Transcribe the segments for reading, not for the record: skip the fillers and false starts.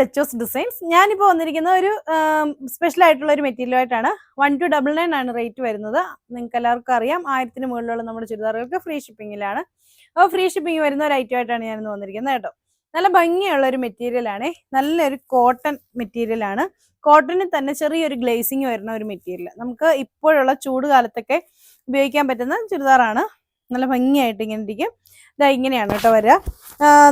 ടച്ചോസ് designs. ഞാനിപ്പോൾ വന്നിരിക്കുന്ന ഒരു സ്പെഷ്യൽ ആയിട്ടുള്ള ഒരു മെറ്റീരിയലായിട്ടാണ്. 1299 ആണ് റേറ്റ് വരുന്നത്. നിങ്ങൾക്ക് എല്ലാവർക്കും അറിയാം 1000-ന് മുകളിലുള്ള നമ്മുടെ ചുരിദാറുകൾക്ക് ഫ്രീ ഷിപ്പിങ്ങിലാണ്. അപ്പോൾ ഫ്രീ ഷിപ്പിംഗ് വരുന്ന ഒരു ഐറ്റമായിട്ടാണ് ഞാനിന്ന് വന്നിരിക്കുന്നത് കേട്ടോ. നല്ല ഭംഗിയുള്ള ഒരു മെറ്റീരിയലാണ്, നല്ലൊരു കോട്ടൺ മെറ്റീരിയലാണ്. കോട്ടണിൽ തന്നെ ചെറിയൊരു ഗ്ലേസിങ് വരുന്ന ഒരു മെറ്റീരിയൽ. നമുക്ക് ഇപ്പോഴുള്ള ചൂട് കാലത്തൊക്കെ ഉപയോഗിക്കാൻ പറ്റുന്ന ചുരിദാറാണ്. നല്ല ഭംഗിയായിട്ട് ഇങ്ങനെ ഇരിക്കും. ഇതാ ഇങ്ങനെയാണ് കേട്ടോ വരിക.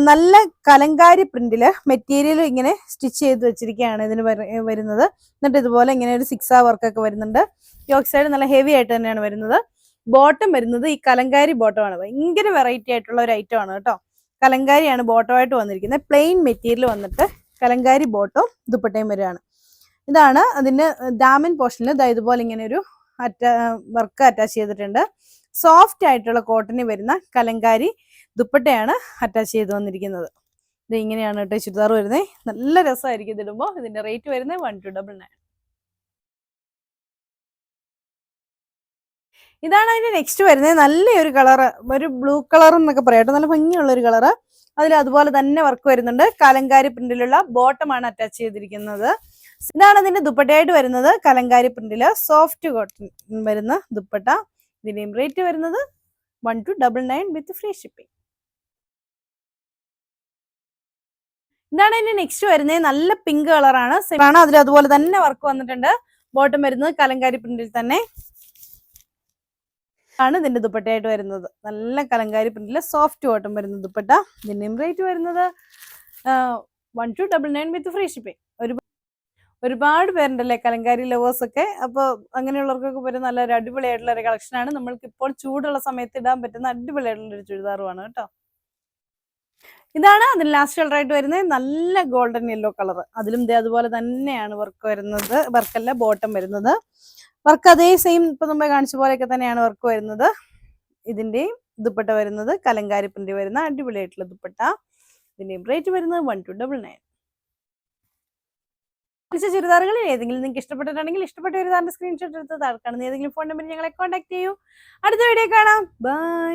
നല്ല കലങ്കാരി പ്രിന്റില് മെറ്റീരിയൽ ഇങ്ങനെ സ്റ്റിച്ച് ചെയ്ത് വെച്ചിരിക്കുകയാണ് ഇതിന് വരുന്നത്. എന്നിട്ട് ഇതുപോലെ ഇങ്ങനെ ഒരു 6 വർക്കൊക്കെ വരുന്നുണ്ട്. യോക്ക് സൈഡ് നല്ല ഹെവി ആയിട്ട് തന്നെയാണ് വരുന്നത്. ബോട്ടം വരുന്നത് ഈ കലങ്കാരി ബോട്ടമാണ്. ഭയങ്കര വെറൈറ്റി ആയിട്ടുള്ള ഒരു ഐറ്റം ആണ് കേട്ടോ. കലങ്കാരിയാണ് ബോട്ടമായിട്ട് വന്നിരിക്കുന്നത്. പ്ലെയിൻ മെറ്റീരിയൽ വന്നിട്ട് കലങ്കാരി ബോട്ടവും ദുപ്പട്ടയും വരികയാണ്. ഇതാണ് അതിന്റെ ഡാമൻ പോർഷനിൽ ഇതുപോലെ ഇങ്ങനെ ഒരു വർക്ക് അറ്റാച്ച് ചെയ്തിട്ടുണ്ട്. സോഫ്റ്റ് ആയിട്ടുള്ള കോട്ടണിൽ വരുന്ന കലങ്കാരി ദുപ്പട്ടയാണ് അറ്റാച്ച് ചെയ്ത് വന്നിരിക്കുന്നത്. ഇത് ഇങ്ങനെയാണ് കേട്ടോ ചുരിദാർ വരുന്നത്. നല്ല രസമായിരിക്കും ഇതിടുമ്പോൾ. ഇതിന്റെ റേറ്റ് വരുന്നത് 1299. ഇതാണ് അതിന്റെ നെക്സ്റ്റ് വരുന്നത്. നല്ലൊരു കളറ്, ഒരു ബ്ലൂ കളർ എന്നൊക്കെ പറയാട്ടോ. നല്ല ഭംഗിയുള്ള ഒരു കളറ്. അതിൽ അതുപോലെ തന്നെ വർക്ക് വരുന്നുണ്ട്. കലങ്കാരി പ്രിന്റിലുള്ള ബോട്ടമാണ് അറ്റാച്ച് ചെയ്തിരിക്കുന്നത്. ഇതാണ് അതിന്റെ ദുപ്പട്ടയായിട്ട് വരുന്നത്. കലങ്കാരി പ്രിന്റില് സോഫ്റ്റ് കോട്ടൺ വരുന്ന ദുപ്പട്ട. ഇതിന്റെയും റേറ്റ് വരുന്നത് 1299 വിത്ത് ഫ്രീ ഷിപ്പിംഗ്. ഇതാണ് ഇതിന്റെ നെക്സ്റ്റ് വരുന്നത്. നല്ല പിങ്ക് കളറാണ്. അതിൽ അതുപോലെ തന്നെ വർക്ക് വന്നിട്ടുണ്ട്. ബോട്ടം വരുന്നത് കലങ്കാരി പ്രിന്റിൽ തന്നെ ആണ് ഇതിന്റെ ദുപ്പട്ടയായിട്ട് വരുന്നത്. നല്ല കലങ്കാരി പ്രിന്റില് സോഫ്റ്റ് ബോട്ടം വരുന്ന ദുപ്പട്ട. ഇതിന്റെയും റേറ്റ് വരുന്നത് 1299 വിത്ത് ഫ്രീ ഷിപ്പിംഗ്. ഒരുപാട് പേരുണ്ടല്ലേ കലങ്കാരി ലവേഴ്സ് ഒക്കെ. അപ്പോൾ അങ്ങനെയുള്ളവർക്കൊക്കെ പറ്റുന്ന നല്ലൊരു അടിപൊളിയായിട്ടുള്ള ഒരു കളക്ഷനാണ്. നമ്മൾക്ക് ഇപ്പോൾ ചൂടുള്ള സമയത്ത് ഇടാൻ പറ്റുന്ന അടിപൊളിയായിട്ടുള്ള ഒരു ചുരിദാറുമാണ് കേട്ടോ. ഇതാണ് അതിന് ലാസ്റ്റ് കളറായിട്ട് വരുന്നത്. നല്ല ഗോൾഡൻ യെല്ലോ കളർ. അതിലും അതുപോലെ തന്നെയാണ് വർക്ക് വരുന്നത്. വർക്കല്ല, ബോട്ടം വരുന്നത്. വർക്ക് അതേ സെയിം ഇപ്പൊ മുമ്പേ കാണിച്ച പോലെയൊക്കെ തന്നെയാണ് വർക്ക് വരുന്നത്. ഇതിന്റെയും ദുപ്പട്ട വരുന്നത് കലങ്കാരി പ്രിന്റ് വരുന്ന അടിപൊളിയായിട്ടുള്ള ദുപ്പട്ട. ഇതിന്റെയും റേറ്റ് വരുന്നത് 1299. ചുരിദാറുകളിൽ ഏതെങ്കിലും നിങ്ങൾക്ക് ഇഷ്ടപ്പെട്ടിട്ടുണ്ടെങ്കിൽ ഇഷ്ടപ്പെട്ട ചുരിദാറിന്റെ സ്ക്രീൻഷോട്ട് എടുത്ത് താഴെ കാണുന്ന ഏതെങ്കിലും ഫോൺ നമ്പറിൽ ഞങ്ങളെ കോൺടാക്ട് ചെയ്യൂ. അടുത്ത വീഡിയോ കാണാം. ബൈ.